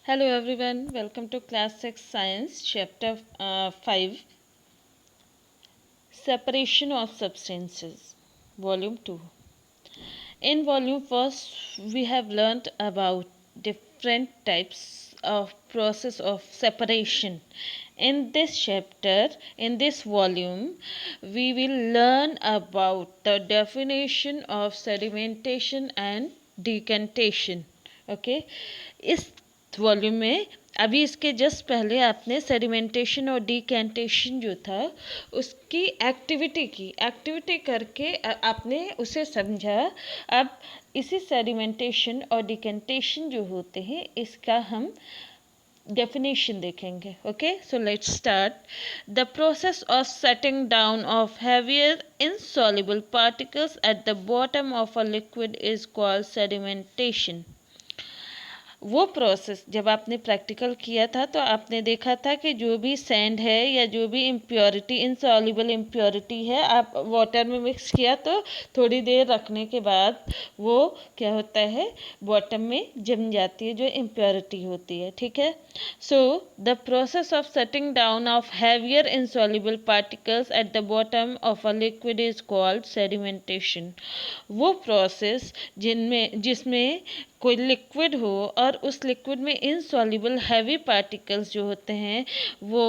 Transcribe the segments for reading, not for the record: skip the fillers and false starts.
Hello everyone, welcome to class 6 science chapter 5 separation of substances volume 2. In volume 1st we have learnt about different types of process of separation. In this chapter, in this volume, we will learn about the definition of sedimentation and decantation. Okay, इस volume में अभी इसके just पहले आपने sedimentation और decantation जो था उसकी एक्टिविटी करके आपने उसे समझा। अब इसी सेडिमेंटेशन और डिकेंटेशन जो होते हैं इसका हम definition देखेंगे. Okay, so let's start. The process of setting down of heavier insoluble particles at the bottom of a liquid is called sedimentation. वो प्रोसेस जब आपने प्रैक्टिकल किया था तो आपने देखा था कि जो भी सैंड है या जो भी इम्प्योरिटी इनसॉल्युबल इम्प्योरिटी है आप वाटर में मिक्स किया तो थोड़ी देर रखने के बाद वो क्या होता है बॉटम में जम जाती है जो इम्प्योरिटी होती है. ठीक है. So the process of setting down of heavier insoluble particles at the bottom of a liquid is called sedimentation. वो प्रोसेस जिसमें कोई लिक्विड हो और उस लिक्विड में इनसॉल्युबल हैवी पार्टिकल्स जो होते हैं वो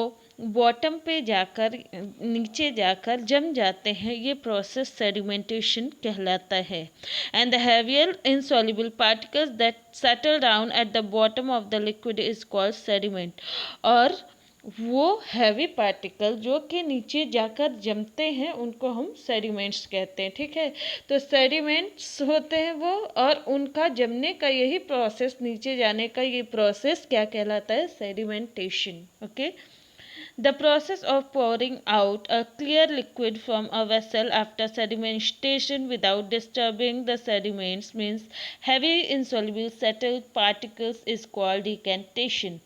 बॉटम पे जाकर नीचे जाकर जम जाते हैं, ये प्रोसेस सेडिमेंटेशन कहलाता है. And the heavier insoluble particles that settle down at the bottom of the liquid is called sediment. और वो हैवी पार्टिकल जो कि नीचे जाकर जमते हैं उनको हम सेडिमेंट्स कहते हैं. ठीक है. तो सेडिमेंट्स होते हैं वो और उनका जमने का यही प्रोसेस, नीचे जाने का ये प्रोसेस क्या कहलाता है? Sedimentation. Okay. The process of pouring out a clear liquid from a vessel after sedimentation without disturbing the sediments means heavy insoluble settled particles is called decantation.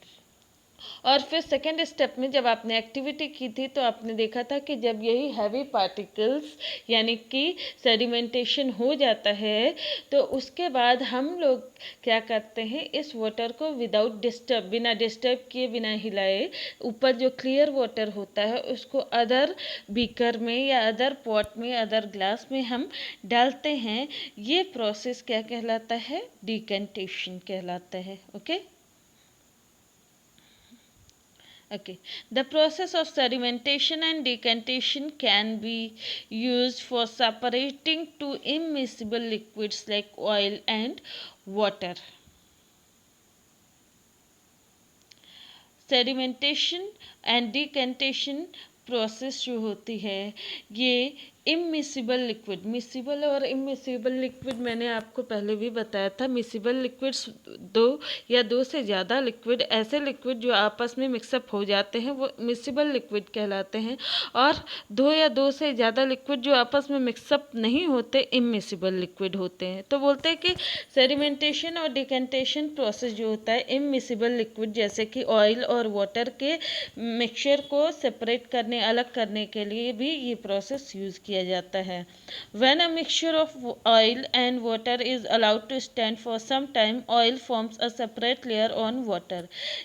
और फिर सेकेंड स्टेप में जब आपने एक्टिविटी की थी तो आपने देखा था कि जब यही हैवी पार्टिकल्स यानी कि सेडिमेंटेशन हो जाता है तो उसके बाद हम लोग क्या करते हैं, इस वाटर को विदाउट डिस्टर्ब, बिना डिस्टर्ब किए, बिना हिलाए, ऊपर जो क्लियर वाटर होता है उसको अदर बीकर में या अदर पॉट में, अदर ग्लास में हम डालते हैं. ये प्रोसेस क्या कहलाता है? डिकेंटेशन कहलाता है. Okay. Okay. The process of sedimentation and decantation can be used for separating two immiscible liquids like oil and water. Sedimentation and decantation process जो होती है ये इमिसिबल लिक्विड, मिसिबल और इमिसिबल लिक्विड मैंने आपको पहले भी बताया था. मिसिबल लिक्विड्स दो या दो से ज़्यादा लिक्विड, ऐसे लिक्विड जो आपस में मिक्सअप हो जाते हैं वो मिसिबल लिक्विड कहलाते हैं. और दो या दो से ज़्यादा लिक्विड जो आपस में मिक्सअप नहीं होते इमिसिबल लिक्विड होते हैं. तो बोलते हैं कि सेडिमेंटेशन और डिकेंटेशन प्रोसेस जो होता है इमिसिबल लिक्विड जैसे कि ऑयल और वाटर के मिक्सचर को सेपरेट करने, अलग करने के लिए भी ये प्रोसेस यूज़ किया जाता है. When a mixture of oil and water is allowed to stand for some time, oil forms a separate layer on water.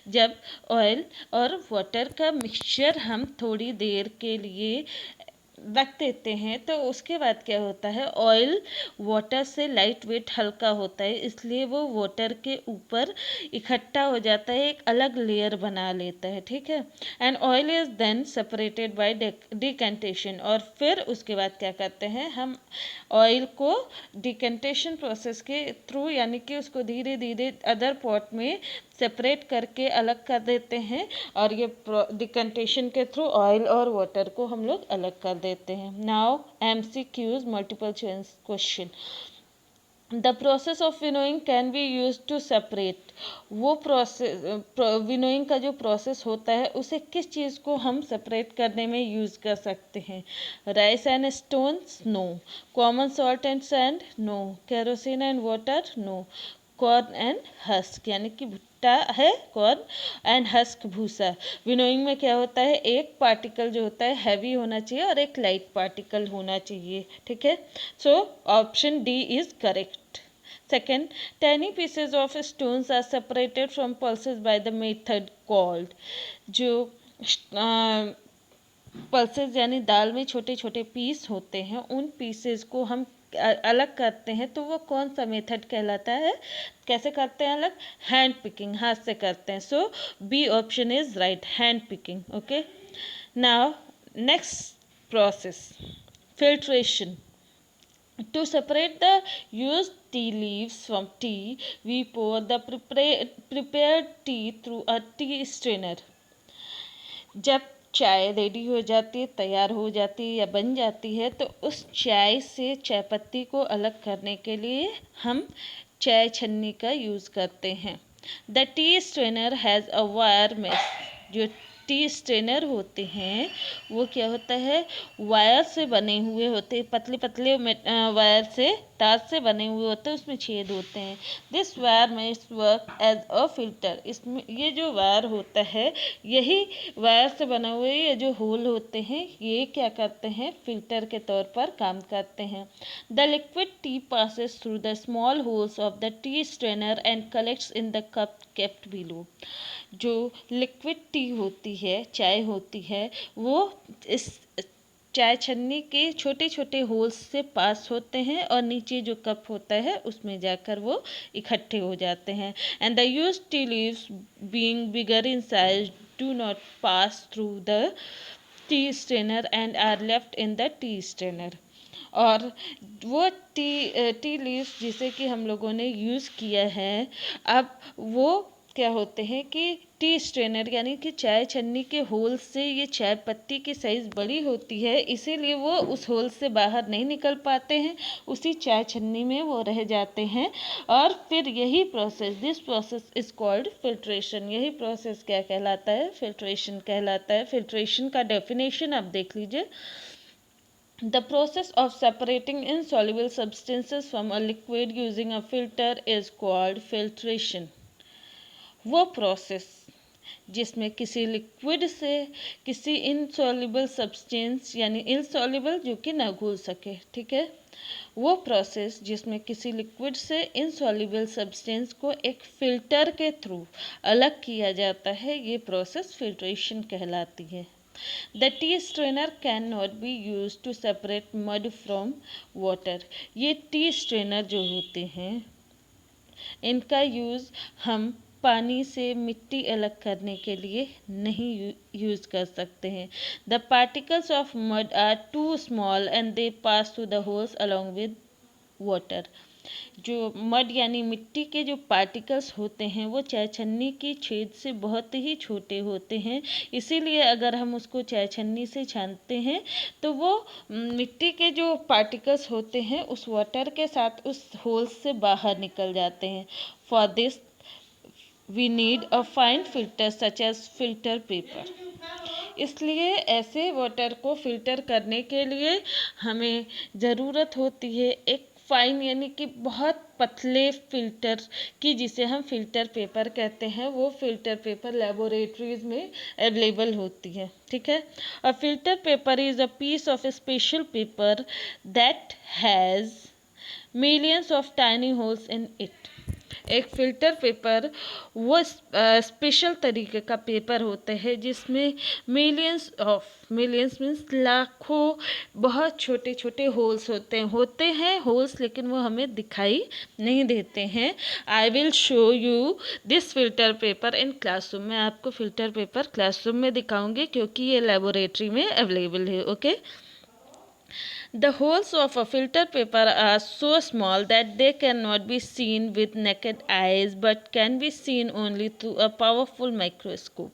जब ऑयल और वाटर का मिक्सचर हम थोड़ी देर के लिए रख देते हैं तो उसके बाद क्या होता है, ऑयल वाटर से लाइट वेट हल्का होता है इसलिए वो वाटर के ऊपर इकट्ठा हो जाता है, एक अलग लेयर बना लेता है. ठीक है. And oil is then separated by decantation. और फिर उसके बाद क्या करते हैं, हम ऑयल को डिकेंटेशन प्रोसेस के थ्रू यानी कि उसको धीरे धीरे अदर पॉट में सेपरेट करके अलग कर देते हैं और ये डिकेंटेशन के थ्रू ऑयल और वाटर को हम लोग अलग कर देते हैं. Now MCQs, multiple choice question. The process of winnowing can be use to separate. वो प्रोसेस, विनोइंग का जो प्रोसेस होता है उसे किस चीज़ को हम सेपरेट करने में यूज़ कर सकते हैं? Rice and stones? No. Common salt and sand? No. Kerosene and water? No. Corn and husk यानी कि भुट्टा है कॉर्न एंड हस्क भूसा. विनोइंग में क्या होता है, एक पार्टिकल जो होता है हैवी होना चाहिए और एक लाइट पार्टिकल होना चाहिए. ठीक है. So option D is correct. Second, tiny pieces of stones are separated from pulses by the method called, जो पल्सेस यानी दाल में छोटे छोटे पीस होते हैं, उन पीसेस को हम अलग करते हैं, तो वो कौन सा मेथड कहलाता है? कैसे करते हैं अलग? हैंड पिकिंग, हाथ से करते हैं. So B option is right, hand picking. Okay, now next process, filtration. To separate the used tea leaves from tea, we pour the prepared tea through a tea strainer. जब चाय ready हो जाती है, तैयार हो जाती है या बन जाती है, तो उस चाय से चाय पत्ती को अलग करने के लिए हम चाय छन्नी का यूज़ करते हैं. The tea strainer has a wire mesh. जो टी स्ट्रेनर होते हैं वो क्या होता है? वायर से बने हुए होते हैं, पतले पतले वायर से, तार से बने हुए होते हैं, उसमें छेद होते हैं. This wire mesh work as a filter. इसमें ये जो वायर होता है, यही वायर से बने हुए ये जो होल होते हैं, ये क्या करते हैं? फिल्टर के तौर पर काम करते हैं. The liquid T passes through the small holes of the tea strainer and collects in the cup kept below. जो लिक्विड टी होती है, चाय होती है, वो इस चाय छन्नी के छोटे छोटे होल्स से पास होते हैं और नीचे जो कप होता है उसमें जाकर वो इकट्ठे हो जाते हैं. And the used tea leaves being bigger in size do not pass through the tea strainer and are left in the tea strainer. और वो टी लीव्स जिसे कि हम लोगों ने यूज़ किया है, अब वो क्या होते हैं कि टी स्ट्रेनर यानी कि चाय छन्नी के होल से ये चाय पत्ती की साइज़ बड़ी होती है, इसीलिए वो उस होल से बाहर नहीं निकल पाते हैं, उसी चाय छन्नी में वो रह जाते हैं. और फिर यही process, this process is called filtration. यही प्रोसेस क्या कहलाता है? फिल्ट्रेशन कहलाता है. फिल्ट्रेशन का डेफिनेशन आप देख लीजिए. The process of separating insoluble substances from a liquid using a filter is called filtration. वो प्रोसेस जिसमें किसी लिक्विड से किसी इनसॉल्युबल सब्सटेंस यानी इनसॉल्युबल जो कि ना घुल सके, ठीक है, वो प्रोसेस जिसमें किसी लिक्विड से इनसॉल्युबल सब्सटेंस को एक फिल्टर के थ्रू अलग किया जाता है, ये प्रोसेस फिल्ट्रेशन कहलाती है. The tea strainer cannot be used to separate mud from water. ये टी स्ट्रेनर जो होते हैं, इनका यूज़ हम पानी से मिट्टी अलग करने के लिए नहीं यूज़ कर सकते हैं. The particles of mud are too small and they pass through the holes along with water. जो मड यानी मिट्टी के जो पार्टिकल्स होते हैं वो चाय छन्नी की छेद से बहुत ही छोटे होते हैं, इसीलिए अगर हम उसको चाय छन्नी से छानते हैं तो वो मिट्टी के जो पार्टिकल्स होते हैं उस वाटर के साथ उस होल से बाहर निकल जाते हैं. For this we need a fine filter such as filter paper. इसलिए ऐसे वाटर को फिल्टर करने के लिए हमें ज़रूरत होती है एक फाइन यानी कि बहुत पतले फिल्टर की, जिसे हम फिल्टर पेपर कहते हैं. वो फिल्टर पेपर लेबोरेटरीज में अवेलेबल होती है, ठीक है. A filter paper is a piece of special paper that has millions of tiny holes in it. एक फ़िल्टर पेपर वो स्पेशल तरीके का पेपर होता है जिसमें मिलियंस मीन्स लाखों बहुत छोटे छोटे होते हैं होल्स, लेकिन वो हमें दिखाई नहीं देते हैं. I will show you this filter paper in classroom. मैं आपको फ़िल्टर पेपर क्लासरूम में दिखाऊंगी क्योंकि ये लेबोरेटरी में अवेलेबल है. Okay. The holes of a filter paper are so small that they cannot be seen with naked eyes but can be seen only through a powerful microscope.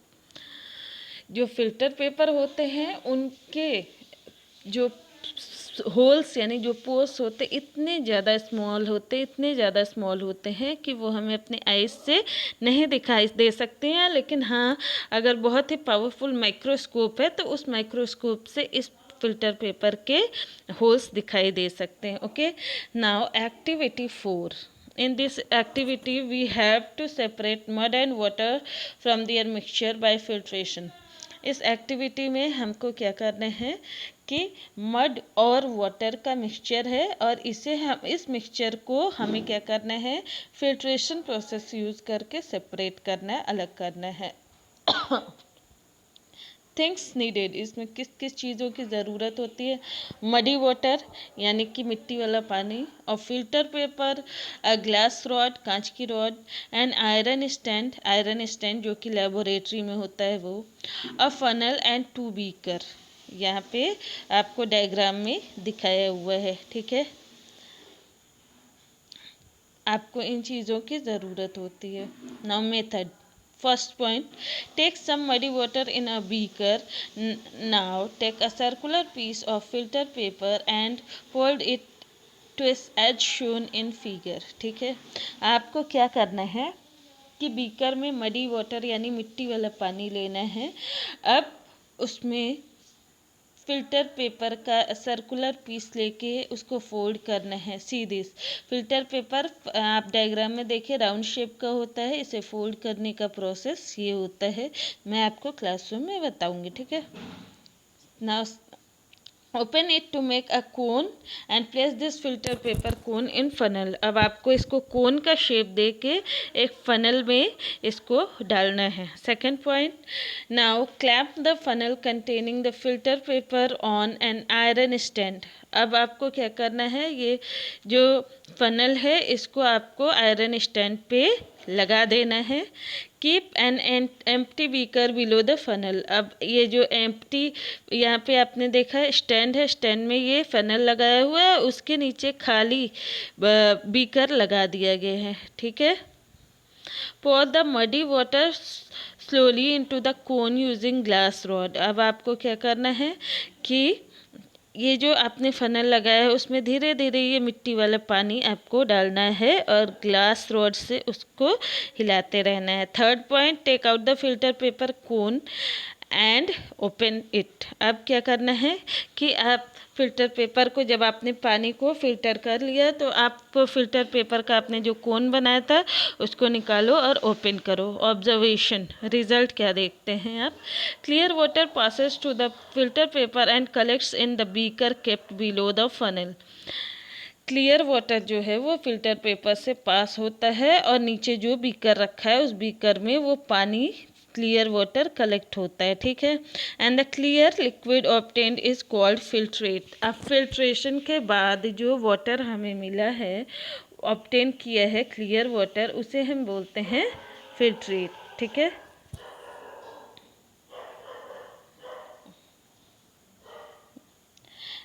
जो filter paper होते हैं उनके जो holes यानी जो pores होते इतने ज़्यादा स्मॉल होते हैं कि वो हमें अपने आइज से नहीं दिखाई दे सकते हैं, लेकिन हाँ अगर बहुत ही पावरफुल माइक्रोस्कोप है तो उस माइक्रोस्कोप से इस फिल्टर पेपर के होल्स दिखाई दे सकते हैं. Okay. Now activity 4. In this activity we have to separate mud and water from their mixture by filtration. इस एक्टिविटी में हमको क्या करना है कि मड और वाटर का मिक्सचर है और इस मिक्सचर को हमें क्या करना है, फिल्ट्रेशन प्रोसेस यूज़ करके सेपरेट करना है, अलग करना है। थिंग्स नीडेड, इसमें किस किस चीज़ों की ज़रूरत होती है। मडी वाटर यानी कि मिट्टी वाला पानी, और फिल्टर पेपर, ग्लास रॉड कांच की रॉड, एंड आयरन स्टैंड जो कि लेबोरेटरी में होता है वो, अ फनल एंड 2 बीकर, यहाँ पे आपको डायग्राम में दिखाया हुआ है। ठीक है, आपको इन चीज़ों की ज़रूरत होती है। Now method, first point, take some muddy water in a beaker. Now take a circular piece of filter paper and hold it twist as shown in figure. ठीक है, आपको क्या करना है कि बीकर में मडी वाटर यानी मिट्टी वाला पानी लेना है। अब उसमें फिल्टर पेपर का सर्कुलर पीस लेके उसको फोल्ड करना है। सी दिस, फिल्टर पेपर आप डायग्राम में देखिए राउंड शेप का होता है, इसे फोल्ड करने का प्रोसेस ये होता है। मैं आपको क्लासरूम में बताऊंगी। ठीक है, now open it to make a cone and place this filter paper cone in funnel. अब आपको इसको कोन का शेप दे के एक फनल में इसको डालना है। Second point, now clamp the funnel containing the filter paper on an iron stand. अब आपको क्या करना है, ये जो फनल है इसको आपको आयरन स्टैंड पे लगा देना है। Keep an empty beaker below the funnel. अब ये जो एम्प्टी यहाँ पे आपने देखा स्टैंड है, स्टैंड में ये फनल लगाया हुआ है, उसके नीचे खाली बीकर लगा दिया गया है। ठीक है, pour the muddy water slowly into the cone using glass rod। अब आपको क्या करना है कि ये जो आपने फनल लगाया है उसमें धीरे धीरे ये मिट्टी वाला पानी आपको डालना है और ग्लास रॉड से उसको हिलाते रहना है। Third point, take out the filter paper cone and open it. अब क्या करना है कि आप फिल्टर पेपर को, जब आपने पानी को फिल्टर कर लिया तो आप फिल्टर पेपर का आपने जो कोन बनाया था उसको निकालो और ओपन करो। ऑब्जर्वेशन, रिजल्ट क्या देखते हैं आप, clear water passes to the filter paper and collects in the beaker kept below the funnel. Clear water जो है वो फिल्टर पेपर से पास होता है और नीचे जो बीकर रखा है उस बीकर में वो पानी क्लियर वाटर कलेक्ट होता है। ठीक है, and the clear liquid obtained is called filtrate. अब फिल्ट्रेशन के बाद जो वाटर हमें मिला है, ऑब्टेन किया है क्लियर वाटर, उसे हम बोलते हैं फिल्ट्रेट। ठीक है,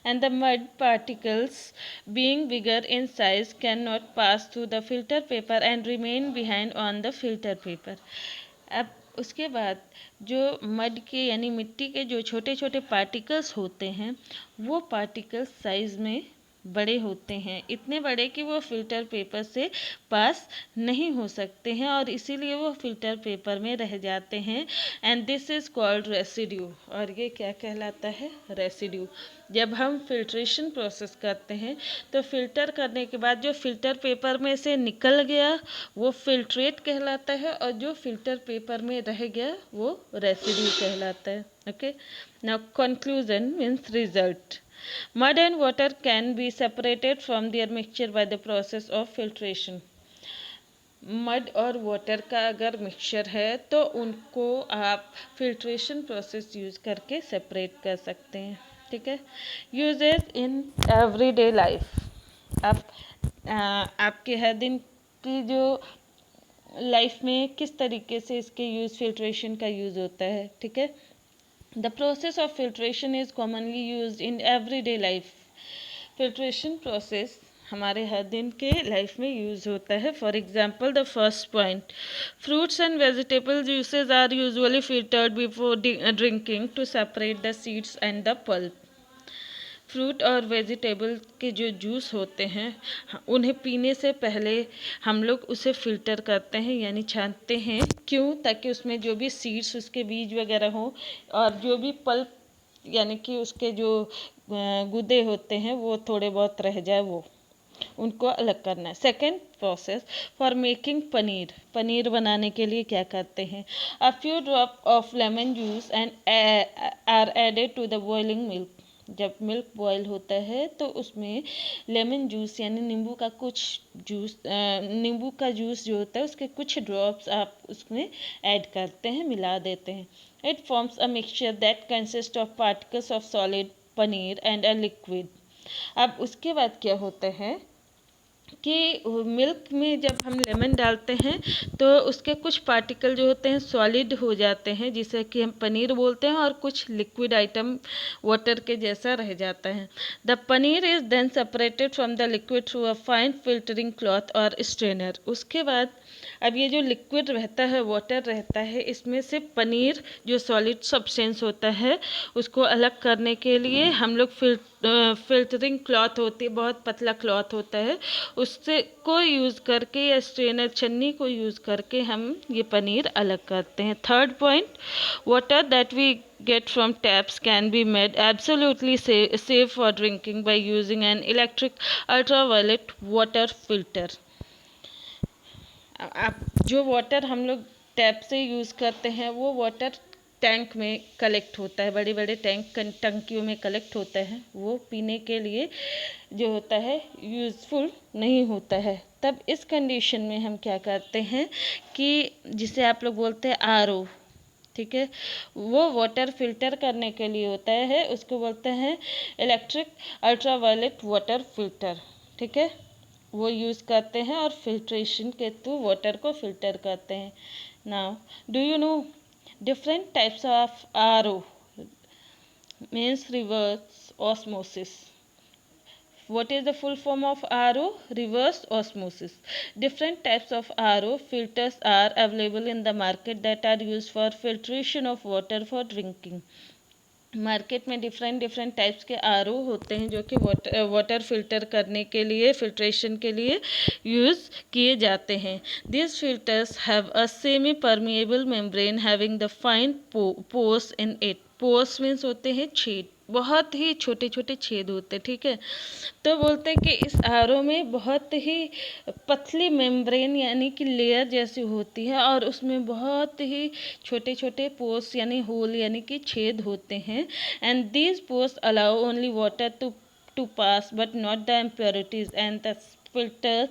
and the mud particles being bigger in size cannot pass through the filter paper and remain behind on the filter paper। अब उसके बाद जो मड के यानी मिट्टी के जो छोटे छोटे पार्टिकल्स होते हैं वो पार्टिकल्स साइज में बड़े होते हैं, इतने बड़े कि वो फिल्टर पेपर से पास नहीं हो सकते हैं और इसीलिए वो फिल्टर पेपर में रह जाते हैं। And this is called residue. और ये क्या कहलाता है, रेसिड्यू। जब हम फिल्ट्रेशन प्रोसेस करते हैं तो फिल्टर करने के बाद जो फिल्टर पेपर में से निकल गया वो फिल्ट्रेट कहलाता है और जो फिल्टर पेपर में रह गया वो रेसिड्यू कहलाता है। Okay, now conclusion means result. Mud and water can be separated from their mixture by the process of filtration। Mud और वाटर का अगर मिक्सचर है तो उनको आप फिल्ट्रेशन प्रोसेस यूज़ करके सेपरेट कर सकते हैं। ठीक है, यूजेस इन एवरीडे लाइफ। आप आपके हर दिन की जो लाइफ में किस तरीके से इसके यूज़, फिल्ट्रेशन का यूज़ होता है। ठीक है, The process of filtration is commonly used in everyday life। Filtration process हमारे हर दिन के लाइफ में यूज़ होता है। For example, the first point, fruits and vegetable juices are usually filtered before drinking to separate the seeds and the pulp. Fruit और vegetable के जो juice होते हैं उन्हें पीने से पहले हम लोग उसे फ़िल्टर करते हैं यानी छानते हैं। क्यों? ताकि उसमें जो भी सीड्स, उसके बीज वगैरह हों और जो भी पल्प यानी कि उसके जो गुदे होते हैं वो थोड़े बहुत रह जाए वो। उनको अलग करना है। Second process for making paneer, paneer बनाने के लिए क्या करते हैं, a few drop of lemon juice and are added to the boiling milk. जब मिल्क बॉयल होता है तो उसमें लेमन जूस यानी नींबू का कुछ जूस, नींबू का जूस जो होता है उसके कुछ ड्रॉप्स आप उसमें ऐड करते हैं, मिला देते हैं। It forms a mixture that consist of particles of solid paneer and a liquid. अब उसके बाद क्या होता है कि मिल्क में जब हम लेमन डालते हैं तो उसके कुछ पार्टिकल जो होते हैं सॉलिड हो जाते हैं, जिसे कि हम पनीर बोलते हैं, और कुछ लिक्विड आइटम वाटर के जैसा रह जाता है। The paneer is then separated from the liquid through a fine filtering cloth और स्ट्रेनर। उसके बाद अब ये जो लिक्विड रहता है, वाटर रहता है, इसमें से पनीर जो सॉलिड सब्सटेंस होता है उसको अलग करने के लिए हम लोग फिल्टरिंग क्लॉथ होती है, बहुत पतला क्लॉथ होता है, उससे को यूज़ करके या स्ट्रेनर छन्नी को यूज़ करके हम ये पनीर अलग करते हैं। Third point, water that we get from taps can be made absolutely safe for drinking by using an electric ultraviolet water filter। आप जो वाटर हम लोग टैप से यूज़ करते हैं वो वाटर टैंक में कलेक्ट होता है, बड़े बड़े टंकियों में कलेक्ट होता है, वो पीने के लिए जो होता है यूज़फुल नहीं होता है। तब इस कंडीशन में हम क्या करते हैं कि जिसे आप लोग बोलते हैं आरओ, ठीक है, वो वाटर फिल्टर करने के लिए होता है, उसको बोलते हैं इलेक्ट्रिक अल्ट्रावायलेट वाटर फिल्टर, ठीक है, वो यूज़ करते हैं और फिल्ट्रेशन के थ्रू वाटर को फिल्टर करते हैं। Now do you know different types of RO means reverse osmosis. What is the full form of RO? Reverse osmosis. Different types of RO filters are available in the market that are used for filtration of water for drinking. Market में different types के R O होते हैं जो कि water filter करने के लिए, filtration के लिए यूज़ किए जाते हैं। This filters have a semi permeable membrane having the fine pores in it. Pores means होते हैं छेद, बहुत ही छोटे छोटे छेद होते हैं, ठीक है। तो बोलते हैं कि इस आरओ में बहुत ही पतली मेम्ब्रेन यानी कि लेयर जैसी होती है और उसमें बहुत ही छोटे छोटे पोर्स यानी होल यानी कि छेद होते हैं। And these pores allow only water to pass but not the impurities and the filter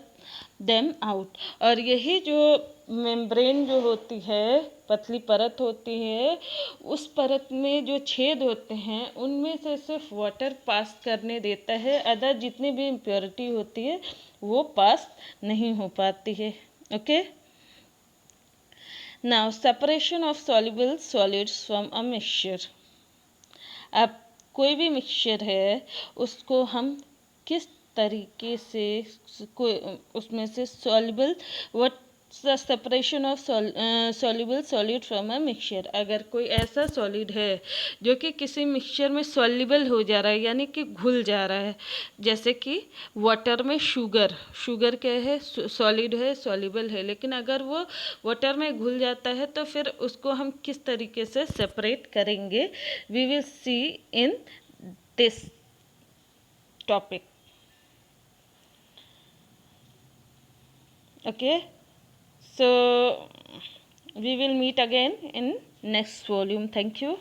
them out. और यही जो मेम्ब्रेन जो होती है, पतली परत होती है, उस परत में जो छेद होते हैं उनमें से सिर्फ वाटर पास करने देता है, अदर जितनी भी इम्प्योरिटी होती है वो पास नहीं हो पाती है। Okay, now separation of soluble solids from a mixture. अब कोई भी मिक्सचर है उसको हम किस तरीके से उसमें से soluble, what the separation of soluble solid from a mixture. अगर कोई ऐसा सॉलिड है जो कि किसी मिक्सचर में सॉल्युबल हो जा रहा है यानी कि घुल जा रहा है, जैसे कि वाटर में शुगर, शुगर क्या है, सॉलिड है, सॉल्युबल है, लेकिन अगर वो वाटर में घुल जाता है तो फिर उसको हम किस तरीके से सेपरेट करेंगे, we will see in this topic. Okay, so we will meet again in next volume. Thank you.